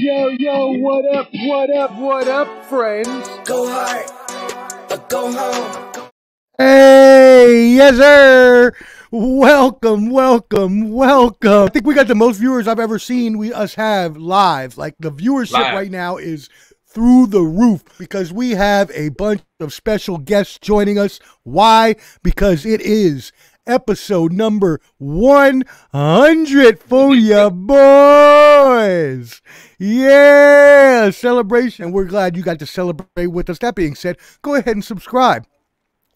What up, friends? Go hard or go home. Hey, yes, sir. Welcome. I think we got the most viewers I've ever seen us have live. Like, the viewership right now is through the roof because we have a bunch of special guests joining us. Why? Because it is episode number 100 for ya boys. Yeah, celebration. We're glad you got to celebrate with us. That being said, go ahead and subscribe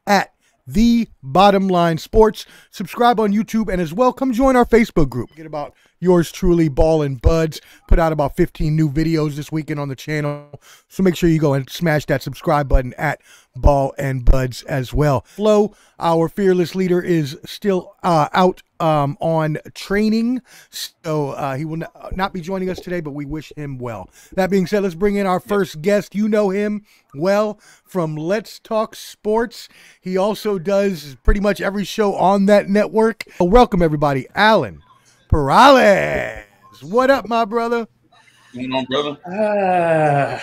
at The Bottom Line Sports. Subscribe on YouTube, and as well, come join our Facebook group. Get about yours truly, Ball and Buds. Put out about 15 new videos this weekend on the channel, so make sure you go and smash that subscribe button at Ball and Buds as well. Flo, our fearless leader, is still out on training, so he will not be joining us today, but we wish him well. That being said, let's bring in our first guest. You know him well from Let's Talk Sports. He also does pretty much every show on that network. Welcome, everybody. Alan Peralez. What up, my brother? What's going on, brother?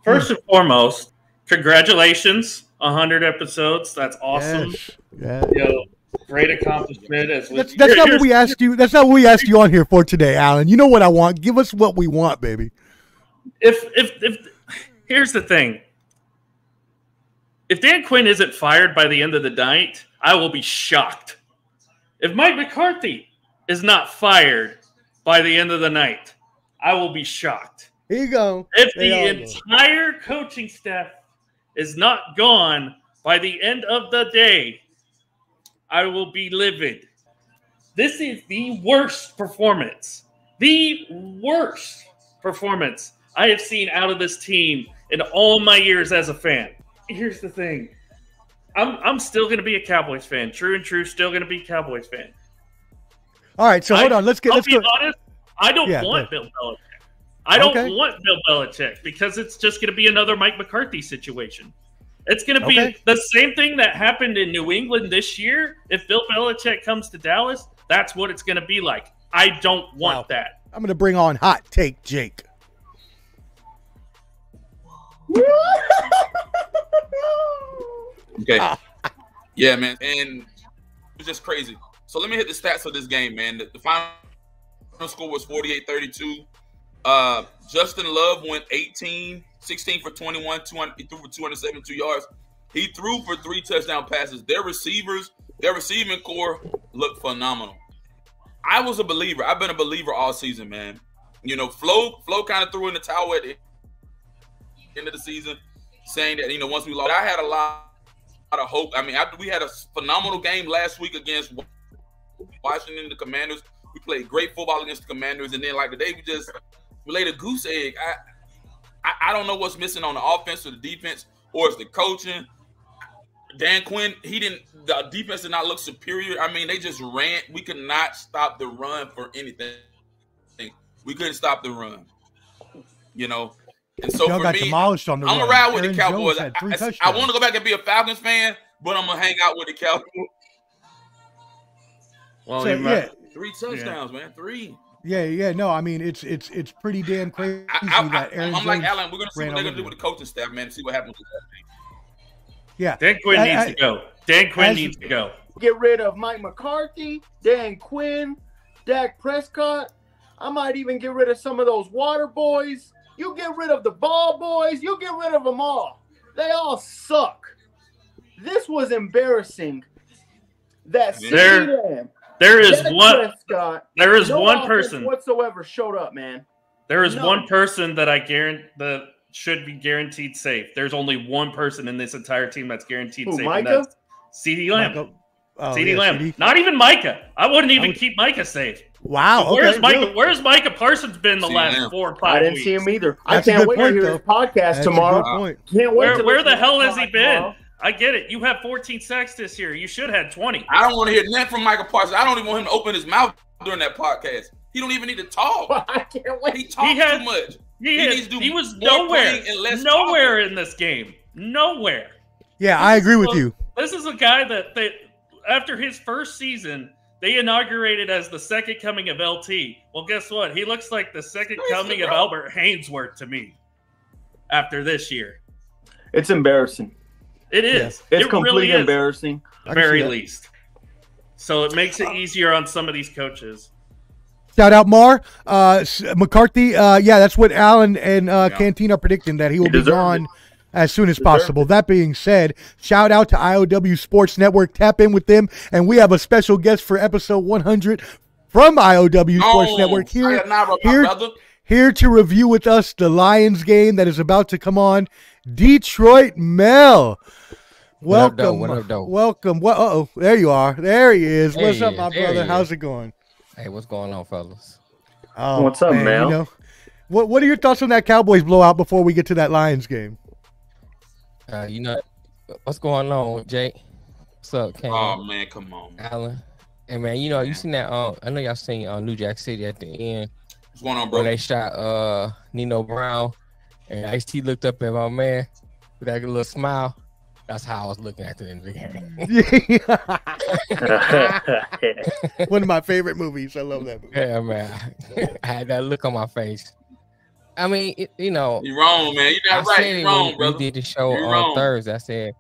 First and foremost, congratulations, 100 episodes. That's awesome. Yes. Yeah. Yo, great accomplishment. That's not what we asked you. That's not what we asked you on here for today, Alan. You know what I want? Give us what we want, baby. If here's the thing. If Dan Quinn isn't fired by the end of the night, I will be shocked. If Mike McCarthy is not fired by the end of the night, I will be shocked. Here you go. If the entire coaching staff is not gone by the end of the day, I will be livid. This is the worst performance I have seen out of this team in all my years as a fan. Here's the thing. I'm still going to be a Cowboys fan. True and true, still going to be a Cowboys fan. All right, so hold on. I'll be honest. I don't want Bill Belichick. I don't want Bill Belichick because it's just going to be another Mike McCarthy situation. It's going to be the same thing that happened in New England this year. If Bill Belichick comes to Dallas, that's what it's going to be like. I don't want that. I'm going to bring on Hot Take Jake. Okay. Yeah, man. And it's just crazy. So let me hit the stats of this game, man. The final score was 48-32. Justin Love went 16 for 21, he threw for 272 yards. He threw for 3 touchdown passes. Their receiving core looked phenomenal. I was a believer. I've been a believer all season, man. You know, Flo kind of threw in the towel at the end of the season, saying that, once we lost, I had a lot of hope. I mean, we had a phenomenal game last week against Washington, the Commanders. We played great football against the Commanders, and then like today we laid a goose egg. I don't know what's missing on the offense or the defense, or it's the coaching. Dan Quinn, the defense did not look superior. I mean, they just ran. We could not stop the run for anything. We couldn't stop the run. And so Y'all for got me, demolished on the I'm run. gonna ride with Aaron the Cowboys. I want to go back and be a Falcons fan, but I'm gonna hang out with the Cowboys. Well, So, yeah. 3 touchdowns, man. 3. Yeah. No, I mean it's pretty damn crazy that Aaron I'm Jones like Alan. We're gonna see what ran they're all gonna do over with the coaching staff, man, and see what happens with that thing. Yeah. Dan Quinn needs to go. Dan Quinn needs to go. Get rid of Mike McCarthy, Dan Quinn, Dak Prescott. I might even get rid of some of those water boys. You get rid of the ball boys. You get rid of them all. They all suck. This was embarrassing. That there is Dak one. Prescott, There is no one person whatsoever showed up, man. There is one person that I guarantee that should be guaranteed safe. There's only one person in this entire team that's guaranteed safe. Micah? And that's CeeDee Lamb. CeeDee Lamb. CD. Not even Micah. I wouldn't even keep Micah safe. Wow. Where's Okay, Micah? really? Where's Micah Parsons been the last Lamb. 4 or 5 I didn't weeks? see him either. That's I a can't good wait point, to hear though. his podcast That's a tomorrow. good point. Can't wait. Where the hell has he been? Tomorrow. I get it. You have 14 sacks this year. You should have 20. I don't want to hear nothing from Michael Parsons. I don't even want him to open his mouth during that podcast. He don't even need to talk. I can't wait. He talks too much. He was more nowhere playing and less talking. talking. In this game. Nowhere. Yeah, I agree with you. This is a guy that after his first season, They inaugurated as the second coming of LT. Well, guess what? He looks like the second coming of Albert Hainsworth to me after this year. It's embarrassing. It is. It's completely embarrassing. At the very least. So it makes it easier on some of these coaches. Shout out Mar. McCarthy, that's what Alan and Canteen are predicting, that he will be gone as soon as possible. That being said, shout out to I.O.W. Sports Network. Tap in with them. And we have a special guest for episode 100 from I.O.W. Sports Network here to review with us the Lions game that is about to come on. Detroit Mel. Welcome. What up, though? Welcome. There you are. There he is. What's up, my brother? How's it going? Hey, what's going on, fellas? Oh, what's up, Mel? You know, what are your thoughts on that Cowboys blowout before we get to that Lions game? What's going on, Jake? What's up, Cam? Oh man, come on, Alan. Hey man, you seen that? I know y'all seen New Jack City at the end. What's going on, bro? When they shot Nino Brown, and Ice-T looked up at my man with that little smile. That's how I was looking at the end of the game. One of my favorite movies. I love that movie. Yeah, man. I had that look on my face. I mean, you're wrong, man. You're not right. You're wrong, brother. We did the show on Thursday. I said,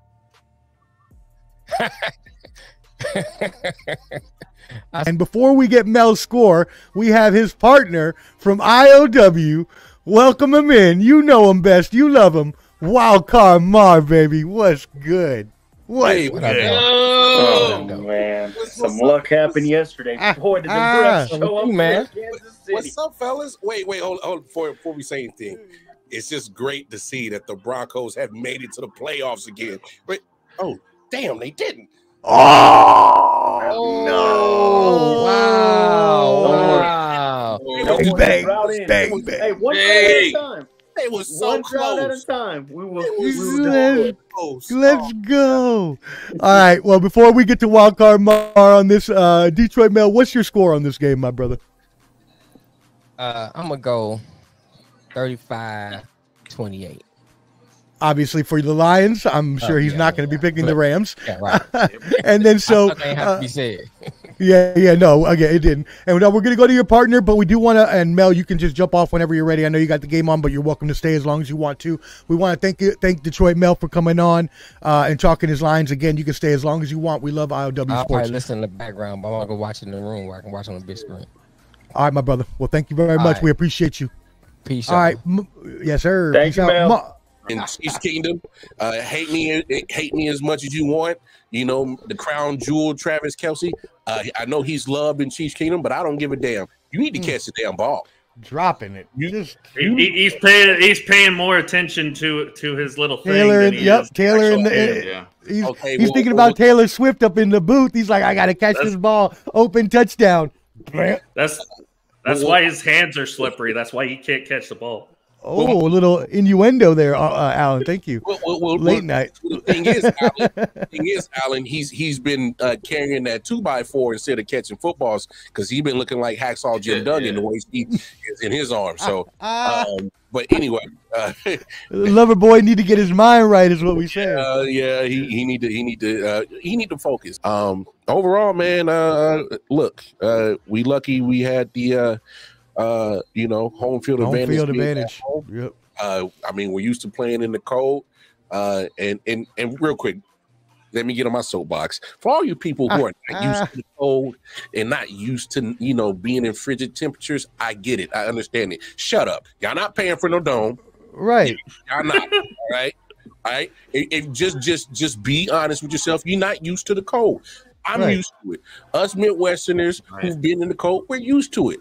and before we get Mel's score, we have his partner from I.O.W. Welcome him in. You know him best. You love him. Wild Card Mar, baby. What's good? What good? Oh, man. Some luck happened yesterday. Boy, did the breath show up, man. What's up, fellas? Wait, hold on. Before we say anything, it's just great to see that the Broncos have made it to the playoffs again. But, damn, they didn't. Oh no. Wow. Bang. Hey, one at a time. They were so one close. at a time. We were close. Let's go. All right. Well, before we get to Wild Card Mar on this Detroit Mel, what's your score on this game, my brother? I'm going to go 35-28. Obviously, for the Lions, I'm sure he's not going to be picking the Rams. Yeah, right. And then so, ain't have to be said. No, again, it didn't. And we're going to go to your partner, but we do want to. And Mel, you can just jump off whenever you're ready. I know you got the game on, but you're welcome to stay as long as you want to. We want to thank Detroit Mel for coming on and talking his lines again. You can stay as long as you want. We love I.O.W. Sports. I'll probably listen in the background, but I'm going to go watch it in the room where I can watch on the big screen. All right, my brother. Well, thank you very much. Right. We appreciate you. Peace. All right, yes, sir. Thank you, Mel. In Chiefs Kingdom, hate me as much as you want. You know, the crown jewel, Travis Kelce. I know he's loved in Chiefs Kingdom, but I don't give a damn. You need to catch the damn ball. Dropping it. He's paying more attention to his little thing. Taylor, Taylor in the he's thinking about Taylor Swift up in the booth. He's like, I gotta catch this ball. Open touchdown. That's why his hands are slippery. That's why he can't catch the ball. Oh, a little innuendo there, Alan. Thank you. Late night. The thing is, Alan, he's been carrying that 2x4 instead of catching footballs because he's been looking like Hacksaw Jim Duggan the way he is in his arm. So, but anyway, lover boy need to get his mind right, is what we say. He need to focus. Overall, man, look, we lucky we had the home field advantage. Yep. I mean, we're used to playing in the cold. And real quick, let me get on my soapbox. For all you people who are not used to the cold and not used to, being in frigid temperatures, I get it. I understand it. Shut up. Y'all not paying for no dome. Right. Y'all not. All right. All right. Just be honest with yourself. You're not used to the cold. I'm used to it. Us Midwesterners who've been in the cold, we're used to it.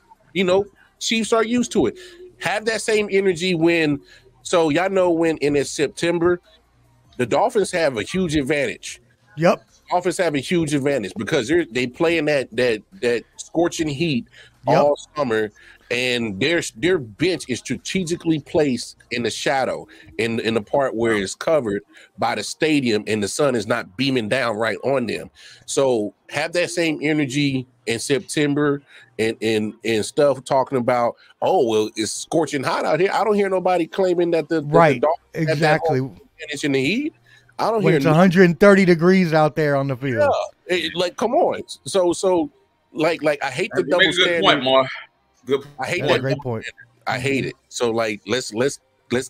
Chiefs are used to it. Have that same energy when in September, the Dolphins have a huge advantage. Yep. Dolphins have a huge advantage because they play in that scorching heat all summer, and their bench is strategically placed in the shadow, in the part where it's covered by the stadium and the sun is not beaming down right on them. So have that same energy in September and stuff talking about, it's scorching hot out here. I don't hear nobody claiming that the Dolphins exactly advantage in the heat. I don't hear it's 130 degrees out there on the field. Yeah, come on. So like I hate the double standard. Good point, Mar. Good. I hate that. Great point. I hate it. So like, let's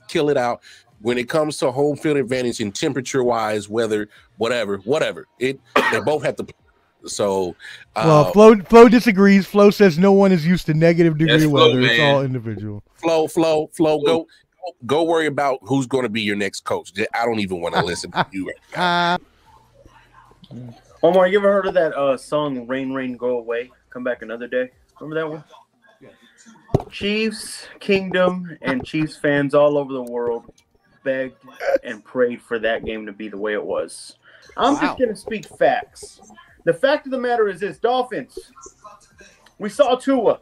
kill it out. When it comes to home field advantage and temperature wise, weather, whatever, they both have to. So, well, Flo disagrees. Flo says no one is used to negative degree weather. It's all individual. Flo, go worry about who's going to be your next coach. I don't even want to listen to you right now. Omar, you ever heard of that song "Rain, Rain, Go Away, Come Back Another Day"? Remember that one? Chiefs Kingdom and Chiefs fans all over the world begged and prayed for that game to be the way it was. I'm just going to speak facts. The fact of the matter is this, Dolphins, we saw Tua.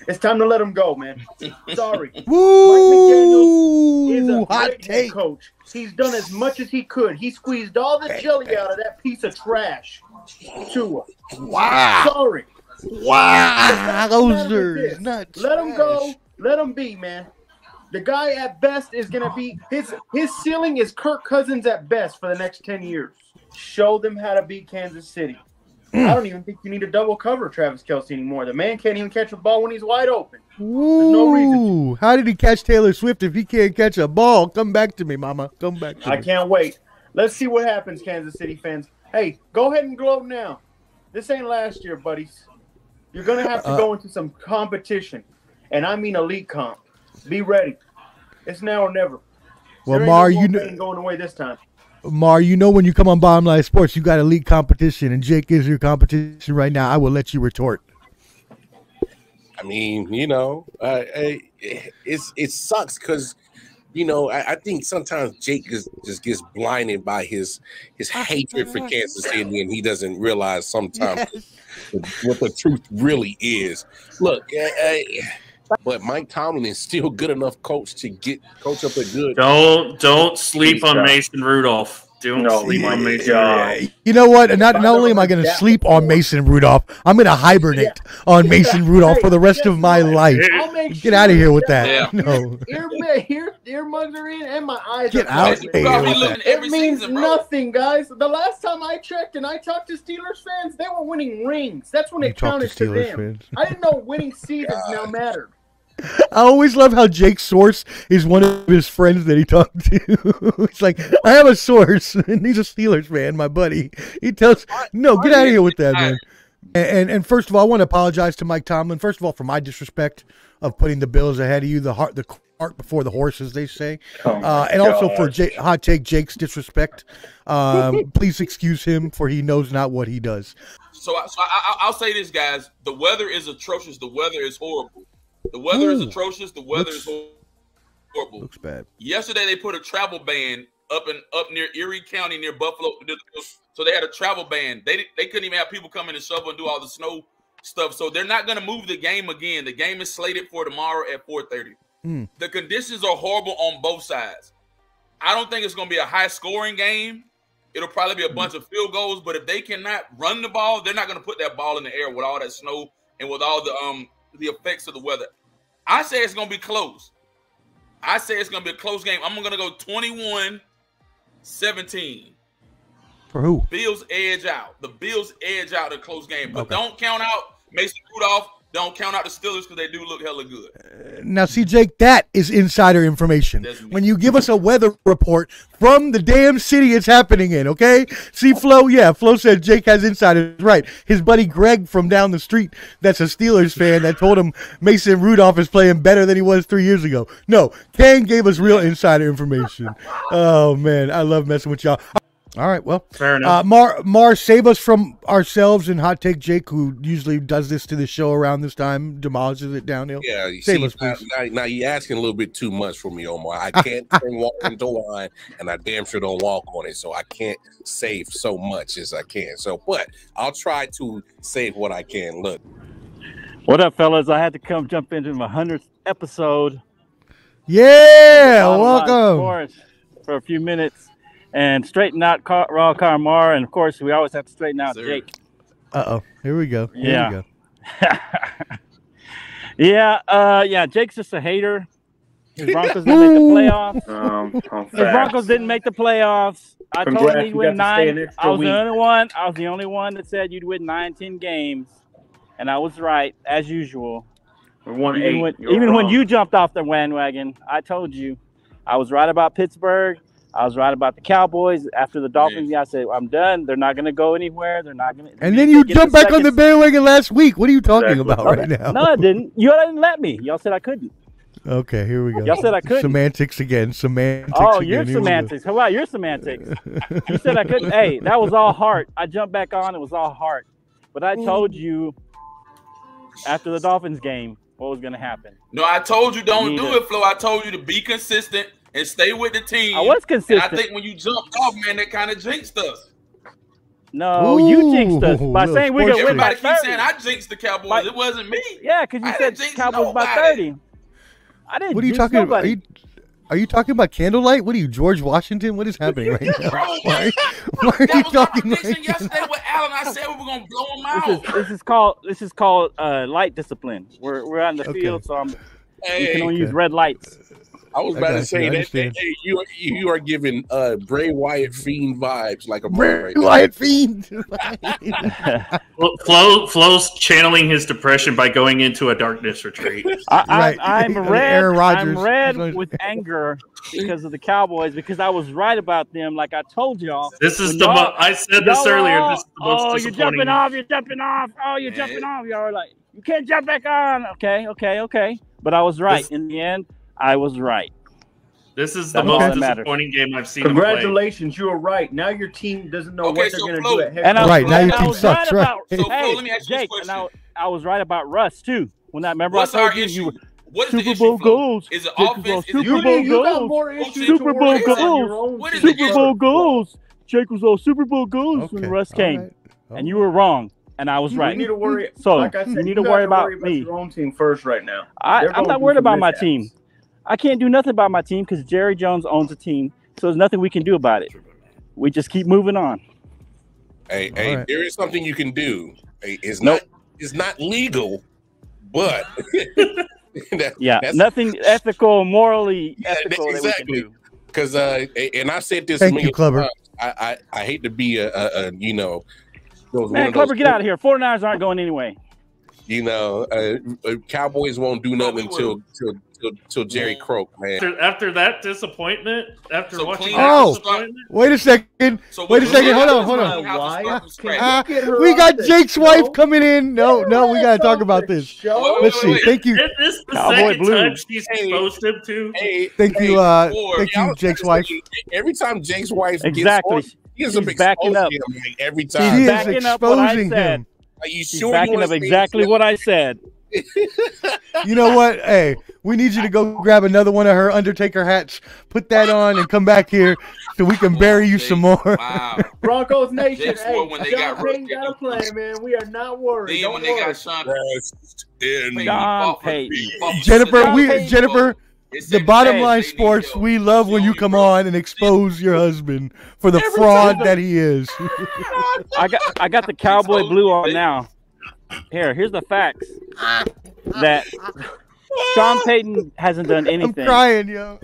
It's time to let him go, man. Sorry. Woo! Mike McDaniels is a Hot great head coach. He's done as much as he could. He squeezed all the jelly out of that piece of trash. Tua. Wow. Sorry. Wow. Those are nuts. Let him go. Let him be, man. The guy at best is going to be his ceiling is Kirk Cousins at best for the next 10 years. Show them how to beat Kansas City. I don't even think you need to double cover Travis Kelce anymore. The man can't even catch a ball when he's wide open. There's no reason. How did he catch Taylor Swift if he can't catch a ball? Come back to me, mama. Come back to me. I can't wait. Let's see what happens, Kansas City fans. Hey, go ahead and gloat now. This ain't last year, buddies. You're going to have to go into some competition, and I mean elite comp. Be ready. It's now or never. Well, Mar, you know, ain't going away this time. Mar, you know when you come on Bottom Line Sports, you got elite competition, and Jake is your competition right now. I will let you retort. I mean, you know, it sucks because, you know, I think sometimes Jake just gets blinded by his hatred for Kansas City, and he doesn't realize sometimes what the truth really is. Look, but Mike Tomlin is still good enough coach to coach up a good. Don't sleep on Mason Rudolph. Don't sleep on Mason Rudolph. You know what? Not only am I going to sleep on Mason Rudolph, I'm going to hibernate on Mason Rudolph for the rest of my life. Get out of here with that. Yeah. No. Earmugs are in and my eyes Get are out of here. It means nothing, guys. The last time I checked and I talked to Steelers fans, they were winning rings. That's when it counted to them. Fans. I didn't know winning seasons now mattered. I always love how Jake's source is one of his friends that he talked to. It's like, I have a source, and he's a Steelers fan, my buddy. He tells, no, get out of here with that, man. And first of all, I want to apologize to Mike Tomlin. First of all, for my disrespect of putting the Bills ahead of you, the cart before the horse, as they say. And also for hot take Jake's disrespect. Please excuse him, for he knows not what he does. So I'll say this, guys. The weather is atrocious. The weather is horrible. The weather is atrocious. The weather is horrible. Looks bad. Yesterday they put a travel ban up near Erie County, near Buffalo. So they had a travel ban. They couldn't even have people come in and shovel and do all the snow stuff. So they're not going to move the game again. The game is slated for tomorrow at 4:30. The conditions are horrible on both sides. I don't think it's going to be a high-scoring game. It'll probably be a bunch of field goals. But if they cannot run the ball, they're not going to put that ball in the air with all that snow and with all the effects of the weather. I say it's going to be close. I say it's going to be a close game. I'm going to go 21-17. For who? Bills edge out. The Bills edge out a close game. But don't count out Mason Rudolph. Don't count out the Steelers because they do look hella good. Now, see, Jake, that is insider information. When you give us a weather report from the damn city it's happening in, okay? See, Flo, Flo said Jake has insiders. Right. His buddy Greg from down the street, that's a Steelers fan, that told him Mason Rudolph is playing better than he was 3 years ago. No, Kane gave us real insider information. Oh, man, I love messing with y'all. All right, well, fair enough. Mar, save us from ourselves and hot take Jake, who usually does this to the show around this time, demolishes it downhill. Yeah, save us, please. Now you're asking a little bit too much for me, Omar. I can't turn water into wine, and I damn sure don't walk on it, so I can't save so much as I can. So, but I'll try to save what I can. Look. What up, fellas? I had to come jump into my 100th episode. Yeah, welcome. For a few minutes. And straighten out Raw Carmar, and of course we always have to straighten out Jake. Here we go. Jake's just a hater. His Broncos didn't make the playoffs. His Broncos didn't make the playoffs. I told him he'd win 9. I was the only one that said you'd win 9-10 games, and I was right as usual. Even when you jumped off the bandwagon, I told you I was right about Pittsburgh. I was right about the Cowboys. After the Dolphins, I said, I'm done. They're not going to go anywhere. They're not going to. And then you jumped back on the bandwagon last week. What are you talking about right now? No, I didn't. You didn't let me. Y'all said I couldn't. Okay, here we go. Y'all said I couldn't. Semantics again. Oh, your semantics. How about your semantics? You said I couldn't. Hey, that was all heart. I jumped back on. It was all heart. But I told you after the Dolphins game what was going to happen. No, I told you don't do it, Flo. I told you to be consistent and stay with the team. I was consistent. And I think when you jumped off, man, that kind of jinxed us. No, you jinxed us by saying we're going to win by 30. Everybody keeps saying I jinxed the Cowboys. It wasn't me. Yeah, because you said Cowboys by 30. I didn't. What are you talking about? Are you talking about candlelight? What are you, George Washington? What is happening right now? Why are you talking like that? Yesterday with Alan, I said we were gonna blow him out. This is called light discipline. We're out in the field, so we can only use red lights. I was about to say that hey, you are giving Bray Wyatt Fiend vibes like a Bray Wyatt Fiend. Flo's channeling his depression by going into a darkness retreat. I'm red with anger because of the Cowboys, because I was right about them, like I told y'all. This is the I said this earlier. This is the most disappointing. You're jumping off. Oh, you're jumping off. Y'all are like, you can't jump back on. Okay. But I was right. In the end, I was right. This is the most disappointing game I've seen. Congratulations, you were right. Now your team doesn't know what they're going to do at head. Now your team sucks, right? So, Flo, let me ask you this question. And I was right about Russ, too. When I remember What's I told our you issue? What is the Super issue, Bowl Flo? goals. Is it offense? Super Bowl goals. Super Bowl goals. Super Bowl goals. Jake was all Super Bowl goals when Russ came. And you were wrong. And I was right. You need to worry. So like I said, you need to worry about me. Your own team first right now. I'm not worried about my team. I can't do nothing about my team because Jerry Jones owns a team. So there's nothing we can do about it. We just keep moving on. Hey, there is something you can do. Hey, it's not legal, but nothing ethical, morally ethical. Exactly. Because and I said this. Thank you, Clubber. I hate to be a man, Clubber, get out of here. 49ers aren't going anyway. Cowboys won't do nothing until Jerry croak, man. After that disappointment, after watching wait a second. Hold on. We got Jake's wife coming in. No, we got to talk about this. Let's see. Thank you. Is this the second time she's exposed him to? Thank you, Jake's wife. Every time Jake's wife gets on, he's backing up. Every time. He is exposing him. Are you She's sure backing up exactly what I said. You know what? Hey, we need you to go grab another one of her Undertaker hats, put that on, and come back here so we can bury you some more. Wow. Broncos Nation, when they got a plan, man. We are not worried. Then when they got Sean Payton. Jennifer, the bottom line, sports, we love when you come on and expose your husband for the fraud that he is. I got the cowboy blue on now. Here's the facts. That Sean Payton hasn't done anything. I'm crying, yo.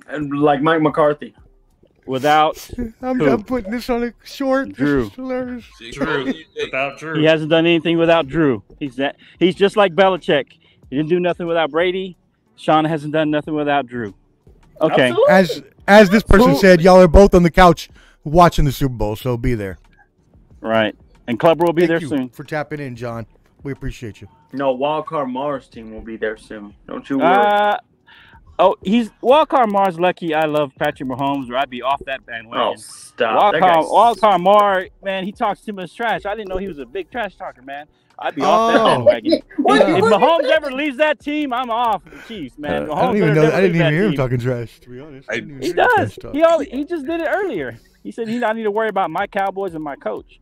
And like Mike McCarthy. Without I'm putting this on a short. Drew. Without Drew. He hasn't done anything without Drew. He's just like Belichick. He didn't do nothing without Brady. Sean hasn't done nothing without Drew. Okay. Absolutely. As this person said, y'all are both on the couch watching the Super Bowl, so be there. Right. And Clubber will be there soon. For tapping in, John. We appreciate you. No, Wildcard Mars team will be there soon. Don't you worry. Wildcard Mars lucky I love Patrick Mahomes, or I'd be off that bandwagon. Oh, stop. Wildcard Mars, man, he talks too much trash. I didn't know he was a big trash talker, man. I'd be off that bandwagon. If Mahomes ever leaves that team, I'm off the Chiefs, man. I didn't even hear him talking trash, to be honest. He does. He just did it earlier. He said I need to worry about my Cowboys and my coach.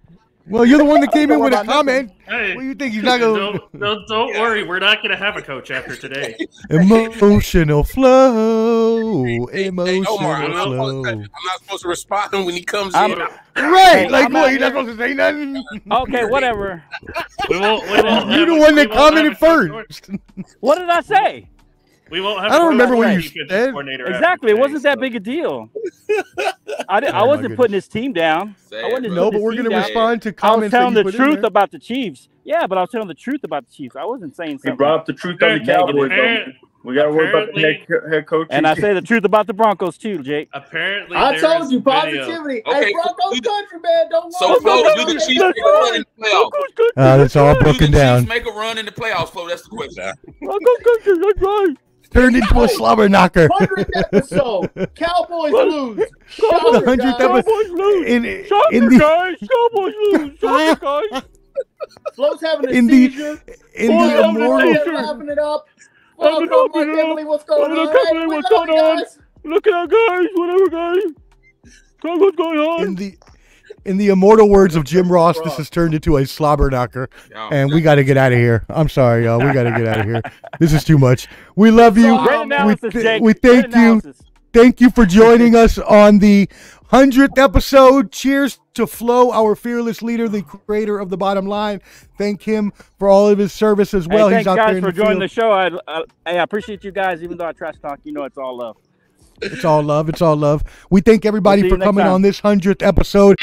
Well, you're the one that came in with a comment. Hey, what do you think? He's not going to... Don't worry. We're not going to have a coach after today. Emotional flow. Emotional Omar, flow. I'm not supposed to respond when he comes in. Right. Like, boy, you're not supposed to say nothing. Okay, whatever. You're the one that commented first. What did I say? We won't have I don't remember what you said. Exactly. It wasn't that big a deal. I wasn't putting his team down. No, but we're going to respond to comments. I was telling the truth about the Chiefs. Yeah, but I was telling the truth about the Chiefs. I wasn't saying something. He brought up the truth on the Cowboys. We got to worry about the head coach. And I say the truth about the Broncos too, Jake. Apparently, I told you positivity. Okay, hey, Broncos country, man. Don't so Flo, do the Chiefs make a run in the playoffs? That's all broken down. Chiefs make a run in the playoffs, Flo? That's the question. Broncos country, that's right. Turned into a slobber knocker. 100th episode. Cowboys lose. The 100th episode. Shocker, guys. Cowboys lose. Shocker, guys. Flo's having a seizure. In the immortal. Laughing it up. What's going on? Look at that, guys. Whatever, guys. What's going on? In the immortal words of Jim Ross, this has turned into a slobber knocker, and we got to get out of here. I'm sorry, y'all. We got to get out of here. This is too much. We love you. We thank you. Thank you for joining us on the 100th episode. Cheers to Flo, our fearless leader, the creator of The Bottom Line. Thank him for all of his service as well. Thanks, guys, for joining the show. I appreciate you guys, even though I trash talk. You know, it's all love. It's all love. It's all love. We thank everybody for coming on this 100th episode.